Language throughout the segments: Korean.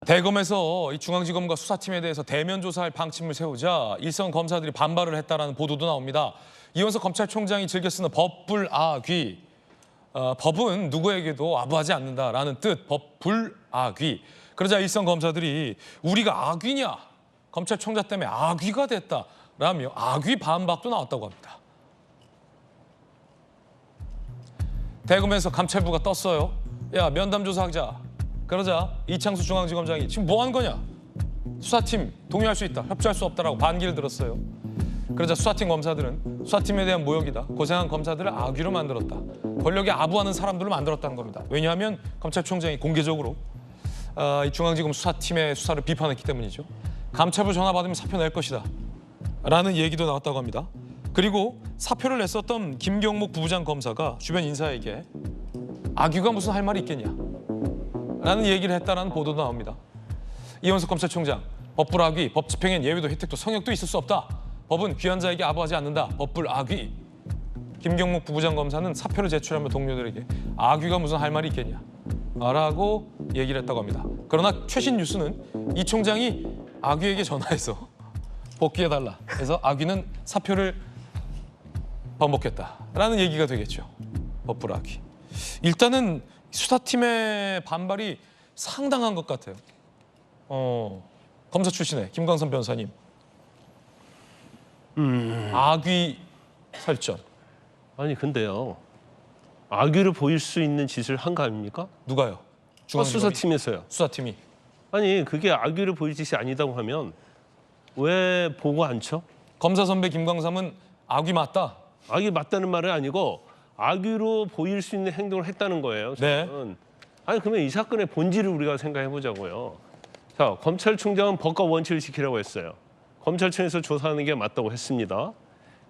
대검에서 이 중앙지검과 수사팀에 대해서 대면 조사할 방침을 세우자 일선 검사들이 반발을 했다라는 보도도 나옵니다. 이원석 검찰총장이 즐겨 쓰는 법불아귀, 법은 누구에게도 아부하지 않는다라는 뜻, 법불아귀. 그러자 일선 검사들이 우리가 아귀냐, 검찰총장 때문에 아귀가 됐다라며 아귀 반박도 나왔다고 합니다. 대검에서 감찰부가 떴어요. 야, 면담 조사하자. 그러자 이창수 중앙지검장이 지금 뭐 하는 거냐? 수사팀 동의할 수 있다, 협조할 수 없다라고 반기를 들었어요. 그러자 수사팀 검사들은 수사팀에 대한 모욕이다, 고생한 검사들을 아귀로 만들었다, 권력에 아부하는 사람들로 만들었다는 겁니다. 왜냐하면 검찰총장이 공개적으로 이 중앙지검 수사팀의 수사를 비판했기 때문이죠. 감찰부 전화 받으면 사표 낼 것이다 라는 얘기도 나왔다고 합니다. 그리고 사표를 냈었던 김경목 부부장 검사가 주변 인사에게 아귀가 무슨 할 말이 있겠냐 라는 얘기를 했다라는 보도도 나옵니다. 이원석 검찰총장, 법불아귀, 법 집행엔 예외도 혜택도 성역도 있을 수 없다. 법은 귀한 자에게 아부하지 않는다. 법불아귀. 김경목 부부장 검사는 사표를 제출하며 동료들에게 아귀가 무슨 할 말이 있겠냐 라고 얘기를 했다고 합니다. 그러나 최신 뉴스는 이 총장이 아귀에게 전화해서 복귀해달라 해서 아귀는 사표를 번복했다라는 얘기가 되겠죠. 법불아귀. 일단은 수사팀의 반발이 상당한 것 같아요. 검사 출신의 김광선 변호사님. 아귀 설전. 아니 근데요. 아귀를 보일 수 있는 짓을 한 거 아닙니까? 누가요? 수사팀에서요. 수사팀이. 아니 그게 아귀를 보일 짓이 아니다고 하면 왜 보고 안 쳐? 검사 선배 김광삼은 아귀 맞다. 아귀 맞다는 말은 아니고 아귀로 보일 수 있는 행동을 했다는 거예요. 저는. 네. 아니 그러면 이 사건의 본질을 우리가 생각해 보자고요. 자, 검찰총장은 법과 원칙을 지키라고 했어요. 검찰청에서 조사하는 게 맞다고 했습니다.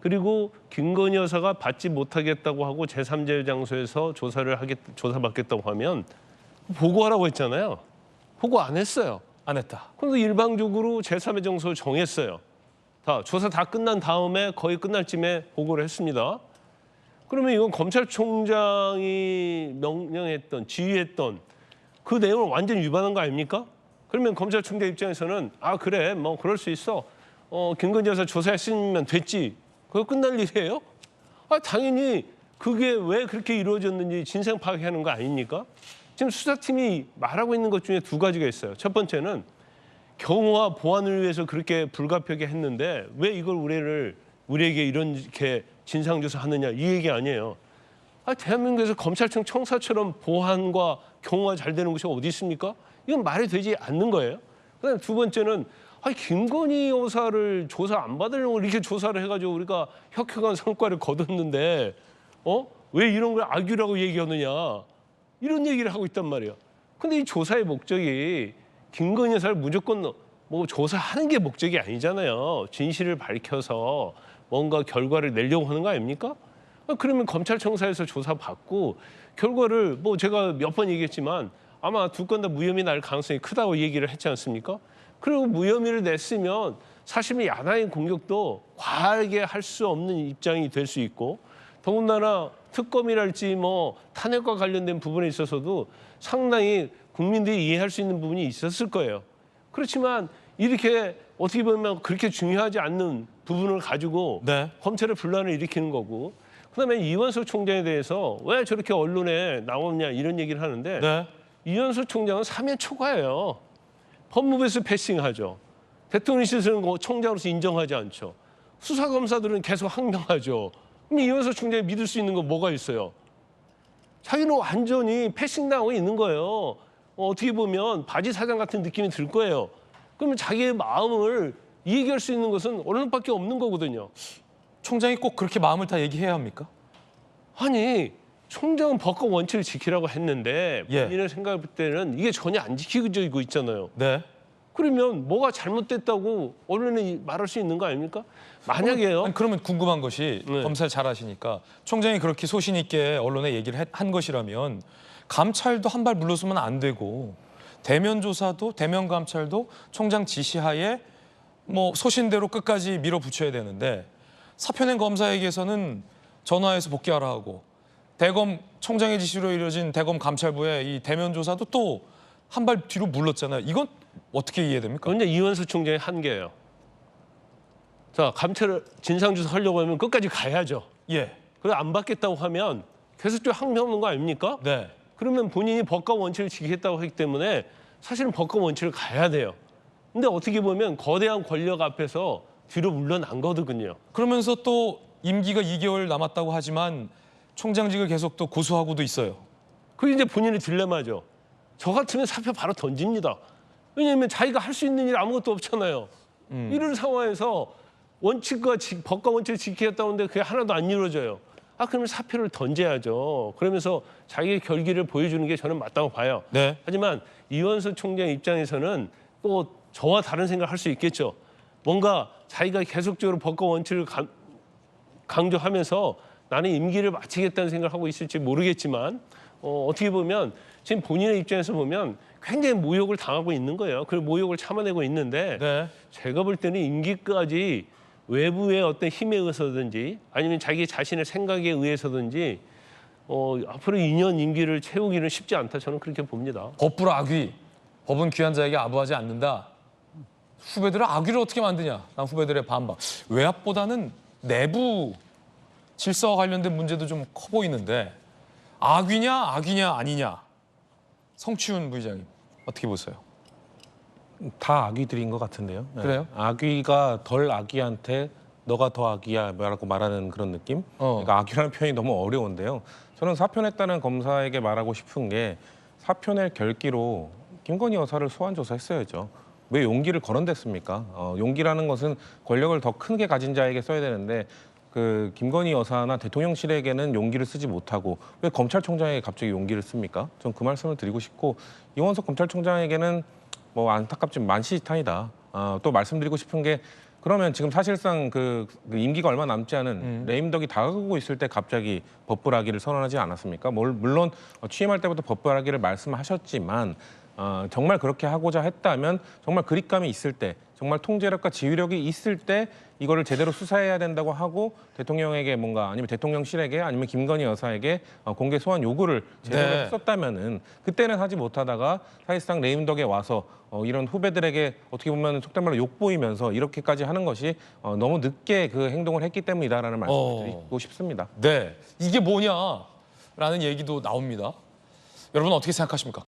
그리고 김건희 여사가 받지 못하겠다고 하고 제3자 장소에서 조사받겠다고 하면 보고하라고 했잖아요. 보고 안 했어요. 안 했다. 그런데 일방적으로 제3의 장소를 정했어요. 자, 조사 다 끝난 다음에 거의 끝날 쯤에 보고를 했습니다. 그러면 이건 검찰총장이 명령했던, 지휘했던 그 내용을 완전히 위반한 거 아닙니까? 그러면 검찰총장 입장에서는 아 그래 뭐 그럴 수 있어. 김건희 여사 조사했으면 됐지. 그거 끝날 일이에요? 아 당연히 그게 왜 그렇게 이루어졌는지 진상 파악하는 거 아닙니까? 지금 수사팀이 말하고 있는 것 중에 두 가지가 있어요. 첫 번째는 경호와 보안을 위해서 그렇게 불가피하게 했는데 왜 이걸 우리에게 이렇게 진상조사하느냐 이 얘기 아니에요. 아, 대한민국에서 검찰청 청사처럼 보안과 경호가 잘 되는 곳이 어디 있습니까? 이건 말이 되지 않는 거예요. 그다음에 두 번째는 김건희 여사를 조사 안 받으려고 이렇게 조사를 해가지고 우리가 혁혁한 성과를 거뒀는데 왜 이런 걸 악유라고 얘기하느냐 이런 얘기를 하고 있단 말이에요. 근데 이 조사의 목적이 김건희 여사를 무조건 뭐 조사하는 게 목적이 아니잖아요. 진실을 밝혀서 뭔가 결과를 내려고 하는 거 아닙니까? 그러면 검찰청사에서 조사받고 결과를 뭐 제가 몇 번 얘기했지만 아마 두 건 다 무혐의 날 가능성이 크다고 얘기를 했지 않습니까? 그리고 무혐의를 냈으면 사실은 야당의 공격도 과하게 할 수 없는 입장이 될 수 있고 더군다나 특검이랄지 뭐 탄핵과 관련된 부분에 있어서도 상당히 국민들이 이해할 수 있는 부분이 있었을 거예요. 그렇지만 이렇게 어떻게 보면 그렇게 중요하지 않는 부분을 가지고 네. 검찰의 분란을 일으키는 거고 그다음에 이원석 총장에 대해서 왜 저렇게 언론에 나오냐 이런 얘기를 하는데 네. 이원석 총장은 사면 초과예요. 법무부에서 패싱하죠. 대통령실에서는 총장으로서 인정하지 않죠. 수사검사들은 계속 항명하죠. 그럼 이원석 총장이 믿을 수 있는 건 뭐가 있어요? 자기는 완전히 패싱당하고 있는 거예요. 어떻게 보면 바지 사장 같은 느낌이 들 거예요. 그러면 자기의 마음을 얘기할 수 있는 것은 언론밖에 없는 거거든요. 총장이 꼭 그렇게 마음을 다 얘기해야 합니까? 아니 총장은 법과 원칙을 지키라고 했는데 예. 본인의 생각할 때는 이게 전혀 안 지키고 있잖아요. 네. 그러면 뭐가 잘못됐다고 언론에 말할 수 있는 거 아닙니까? 만약에요. 아니, 그러면 궁금한 것이 네. 검사를 잘 아시니까 총장이 그렇게 소신 있게 언론에 얘기를 한 것이라면 감찰도 한 발 물러서면 안 되고 대면 조사도 대면 감찰도 총장 지시하에 뭐 소신대로 끝까지 밀어붙여야 되는데 사표 낸 검사에게서는 전화해서 복귀하라 하고 대검 총장의 지시로 이루어진 대검 감찰부의 이 대면 조사도 또 한 발 뒤로 물렀잖아요. 이건 어떻게 이해됩니까? 그건 이제 이원수 총장의 한계예요. 자, 감찰을 진상조사 하려고 하면 끝까지 가야죠. 예. 그래 안 받겠다고 하면 계속적으로 항명하는 거 아닙니까? 네. 그러면 본인이 법과 원칙을 지키겠다고 하기 때문에 사실은 법과 원칙을 가야 돼요. 근데 어떻게 보면 거대한 권력 앞에서 뒤로 물러난 거거든요. 그러면서 또 임기가 2개월 남았다고 하지만 총장직을 계속 또 고수하고도 있어요. 그게 이제 본인의 딜레마죠. 저 같으면 사표 바로 던집니다. 왜냐하면 자기가 할 수 있는 일 아무것도 없잖아요. 이런 상황에서 원칙과 법과 원칙을 지키겠다는데 그게 하나도 안 이루어져요. 아, 그러면 사표를 던져야죠. 그러면서 자기의 결기를 보여주는 게 저는 맞다고 봐요. 네. 하지만 이원수 총장 입장에서는 또 저와 다른 생각을 할 수 있겠죠. 뭔가 자기가 계속적으로 법과 원칙을 강조하면서 나는 임기를 마치겠다는 생각을 하고 있을지 모르겠지만 어떻게 보면 지금 본인의 입장에서 보면 굉장히 모욕을 당하고 있는 거예요. 그 모욕을 참아내고 있는데 네. 제가 볼 때는 임기까지 외부의 어떤 힘에 의해서든지 아니면 자기 자신의 생각에 의해서든지 앞으로 2년 임기를 채우기는 쉽지 않다. 저는 그렇게 봅니다. 법불 악위. 법은 귀한 자에게 아부하지 않는다. 후배들을 악위를 어떻게 만드냐. 난 후배들의 반박. 외압보다는 내부 질서와 관련된 문제도 좀 커 보이는데 악위냐 아니냐. 성취훈 부의장님 어떻게 보세요? 다 아귀들인 것 같은데요. 네. 그래요? 아귀가 덜 아귀한테 너가 더 아귀야라고 말하는 그런 느낌? 그러니까 아귀라는 표현이 너무 어려운데요. 저는 사표 냈다는 검사에게 말하고 싶은 게 사표 낼 결기로 김건희 여사를 소환 조사했어야죠. 왜 용기를 거론댔습니까? 용기라는 것은 권력을 더 크게 가진 자에게 써야 되는데 그 김건희 여사나 대통령실에게는 용기를 쓰지 못하고 왜 검찰총장에게 갑자기 용기를 씁니까? 전 그 말씀을 드리고 싶고 이원석 검찰총장에게는 뭐 안타깝지만 만시지탄이다. 또 말씀드리고 싶은 게 그러면 지금 사실상 그 임기가 얼마 남지 않은 레임덕이 다가오고 있을 때 갑자기 법불하기를 선언하지 않았습니까? 물론 취임할 때부터 법불하기를 말씀하셨지만 정말 그렇게 하고자 했다면 정말 그립감이 있을 때 정말 통제력과 지휘력이 있을 때 이거를 제대로 수사해야 된다고 하고 대통령에게 뭔가 아니면 대통령실에게 아니면 김건희 여사에게 공개 소환 요구를 제대로 네. 했었다면은 그때는 하지 못하다가 사실상 레임덕에 와서 이런 후배들에게 어떻게 보면 속된 말로 욕보이면서 이렇게까지 하는 것이 너무 늦게 그 행동을 했기 때문이다라는 말씀을 드리고 싶습니다. 네. 이게 뭐냐라는 얘기도 나옵니다. 여러분 어떻게 생각하십니까?